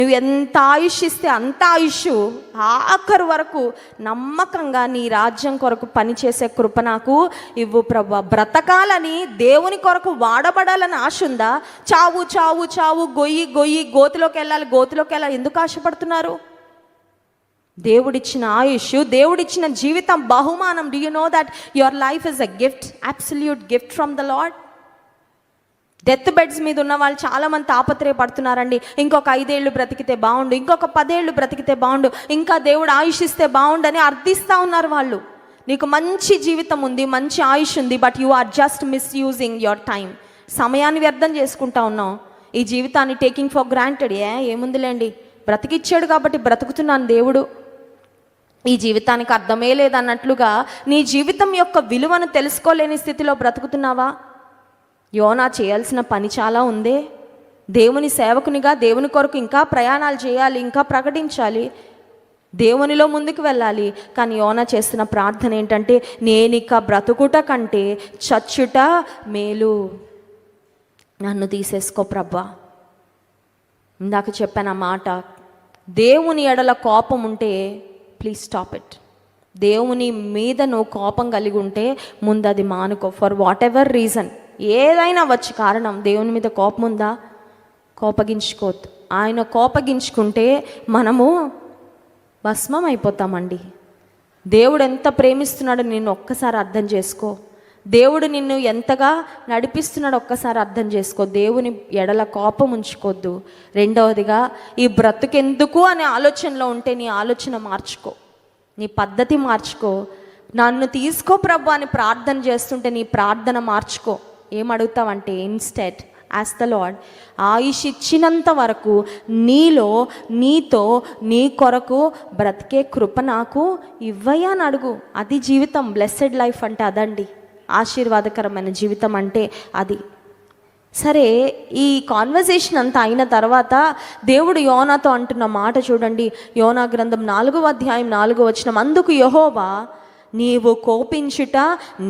నువ్వు ఎంత ఆయుష్ ఇస్తే అంత ఆయుష్ ఆఖరు వరకు నమ్మకంగా నీ రాజ్యం కొరకు పనిచేసే కృప నాకు ఇవ్వు ప్రభువా. బ్రతకాలని, దేవుని కొరకు వాడబడాలని ఆశ ఉందా? చావు చావు చావు, గొయ్యి గొయ్యి, గోతిలోకి వెళ్ళాలి ఎందుకు ఆశపడుతున్నారు? దేవుడిచ్చిన ఆయుష్, దేవుడిచ్చిన జీవితం బహుమానం. Do you know that your life is a gift, absolute gift from the lord. Death beds మీద ఉన్న వాళ్ళు చాలామంది తాపత్రయపడుతున్నారండి. ఇంకొక 5 ఏళ్ళు బ్రతికితే బాగుండు, ఇంకొక 10 ఏళ్ళు బ్రతికితే బాగుండు, ఇంకా దేవుడు ఆయుష్ ఇస్తే బాగుండు అని అర్థిస్తూ ఉన్నారు వాళ్ళు. నీకు మంచి జీవితం ఉంది, మంచి ఆయుష్ ఉంది, but you are just misusing your time. సమయాన్ని వ్యర్థం చేసుకుంటా ఉన్నావు. ఈ జీవితాన్ని టేకింగ్ ఫర్ గ్రాంటెడ్. ఏముందిలేండి, బ్రతికిచ్చాడు కాబట్టి బ్రతుకుతున్నాను దేవుడు, ఈ జీవితానికి అర్థమే లేదన్నట్లుగా నీ జీవితం యొక్క విలువను తెలుసుకోలేని స్థితిలో బ్రతుకుతున్నావా? యోనా చేయాల్సిన పని చాలా ఉందే. దేవుని సేవకునిగా దేవుని కొరకు ఇంకా ప్రయాణాలు చేయాలి, ఇంకా ప్రకటించాలి, దేవునిలో ముందుకు వెళ్ళాలి. కానీ యోనా చేస్తున్న ప్రార్థన ఏంటంటే, నేనిక బ్రతుకుట కంటే చచ్చుట మేలు, నన్ను తీసేసుకో ప్రభా. ఇందాక చెప్పాను ఆ మాట. దేవుని ఎడల కోపం ఉంటే ప్లీజ్ స్టాప్ ఇట్. దేవుని మీద నువ్వు కోపం కలిగి ఉంటే ముందు అది మానుకో. ఫర్ వాట్ ఎవర్ రీజన్, ఏదైనా వచ్చి కారణం. దేవుని మీద కోపం ఉందా? కోపగించుకోవద్దు. ఆయన కోపగించుకుంటే మనము భస్మం అయిపోతామండి. దేవుడు ఎంత ప్రేమిస్తున్నాడో నిన్ను ఒక్కసారి అర్థం చేసుకో. దేవుడు నిన్ను ఎంతగా నడిపిస్తున్నాడో ఒక్కసారి అర్థం చేసుకో. దేవుని ఎడల కోపం ఉంచుకోవద్దు. రెండవదిగా, ఈ బ్రతుకెందుకు అనే ఆలోచనలో ఉంటే నీ ఆలోచన మార్చుకో, నీ పద్ధతి మార్చుకో. నన్ను తీసుకో ప్రభు అని ప్రార్థన చేస్తుంటే నీ ప్రార్థన మార్చుకో. ఏమడుగుతావంటే, ఇన్స్టెడ్ యాజ్ ద లార్డ్, ఆయుష్ ఇచ్చినంత వరకు నీలో, నీతో, నీ కొరకు బ్రతికే కృప నాకు ఇవ్వయ్యా అని అడుగు. అది జీవితం. బ్లెస్సెడ్ లైఫ్ అంటే అదండి. ఆశీర్వాదకరమైన జీవితం అంటే అది. సరే, ఈ కాన్వర్సేషన్ అంతా అయిన తర్వాత దేవుడు యోనాతో అంటున్న మాట చూడండి. యోనా గ్రంథం 4వ అధ్యాయం 4వ వచనం. అందుకు యెహోవా, నీవు కోపించుట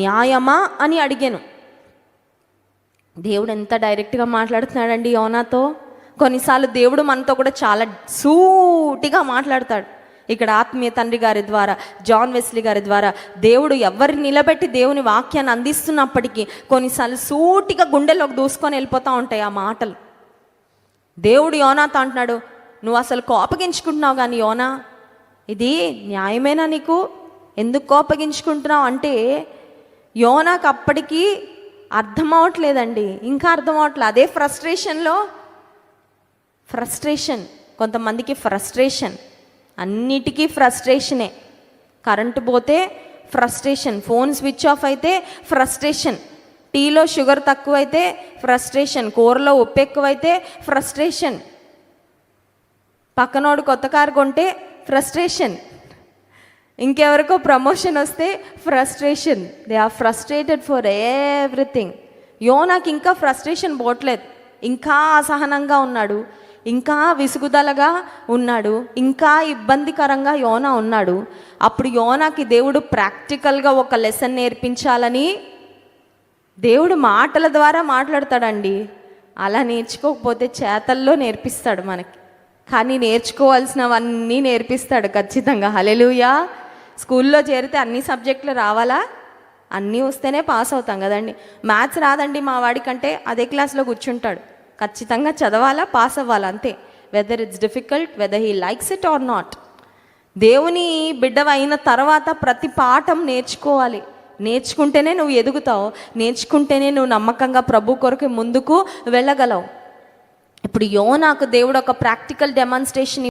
న్యాయమా అని అడిగాను. దేవుడు ఎంత డైరెక్ట్గా మాట్లాడుతున్నాడండి యోనాతో. కొన్నిసార్లు దేవుడు మనతో కూడా చాలా సూటిగా మాట్లాడతాడు. ఇక్కడ ఆత్మీయ తండ్రి గారి ద్వారా, జాన్ వెస్లీ గారి ద్వారా దేవుడు ఎవరిని నిలబెట్టి దేవుని వాక్యాన్ని అందిస్తున్నప్పటికీ కొన్నిసార్లు సూటిగా గుండెలోకి దూసుకొని వెళ్ళిపోతూ ఉంటాయి ఆ మాటలు. దేవుడు యోనాతో అంటున్నాడు, నువ్వు అసలు కోపగించుకుంటున్నావు కానీ యోనా, ఇది న్యాయమేనా నీకు? ఎందుకు కోపగించుకుంటున్నావు అంటే, యోనాకు అప్పటికీ అర్థం అవ్వట్లేదండి, ఇంకా అర్థం అవ్వట్లేదు. అదే ఫ్రస్ట్రేషన్. కొంతమందికి ఫ్రస్ట్రేషన్, అన్నిటికీ ఫ్రస్ట్రేషనే. కరెంటు పోతే ఫ్రస్ట్రేషన్, ఫోన్ స్విచ్ ఆఫ్ అయితే ఫ్రస్ట్రేషన్, టీలో షుగర్ తక్కువైతే ఫ్రస్ట్రేషన్, కూరలో ఉప్పు ఎక్కువైతే ఫ్రస్ట్రేషన్, పక్కనోడు కొత్త కారు కొంటే ఫ్రస్ట్రేషన్, ఇంకెవరికో ప్రమోషన్ వస్తే frustration. They are frustrated for everything. యోనాకి ఇంకా ఫ్రస్ట్రేషన్ పోవట్లేదు, ఇంకా అసహనంగా ఉన్నాడు, ఇంకా విసుగుదలగా ఉన్నాడు, ఇంకా ఇబ్బందికరంగా యోనా ఉన్నాడు. అప్పుడు యోనాకి దేవుడు ప్రాక్టికల్గా ఒక లెసన్ నేర్పించాలని దేవుడు మాటల ద్వారా మాట్లాడతాడండి. అలా నేర్చుకోకపోతే చేతల్లో నేర్పిస్తాడు మనకి, కానీ నేర్చుకోవాల్సినవన్నీ నేర్పిస్తాడు ఖచ్చితంగా. హల్లెలూయా. స్కూల్లో చేరితే అన్ని సబ్జెక్టులు రావాలా? అన్నీ వస్తేనే పాస్ అవుతాం కదండి. మ్యాథ్స్ రాదండి మా వాడికంటే అదే క్లాస్లో కూర్చుంటాడు, ఖచ్చితంగా చదవాలా, పాస్ అవ్వాలా, అంతే. Whether it's difficult, whether he likes it or not. దేవుని బిడ్డవైన తర్వాత ప్రతి పాఠం నేర్చుకోవాలి. నేర్చుకుంటేనే నువ్వు ఎదుగుతావు, నేర్చుకుంటేనే నువ్వు నమ్మకంగా ప్రభు కొరకు ముందుకు వెళ్ళగలవు. ఇప్పుడు యోనాకు దేవుడు ఒక ప్రాక్టికల్ డెమాన్స్ట్రేషన్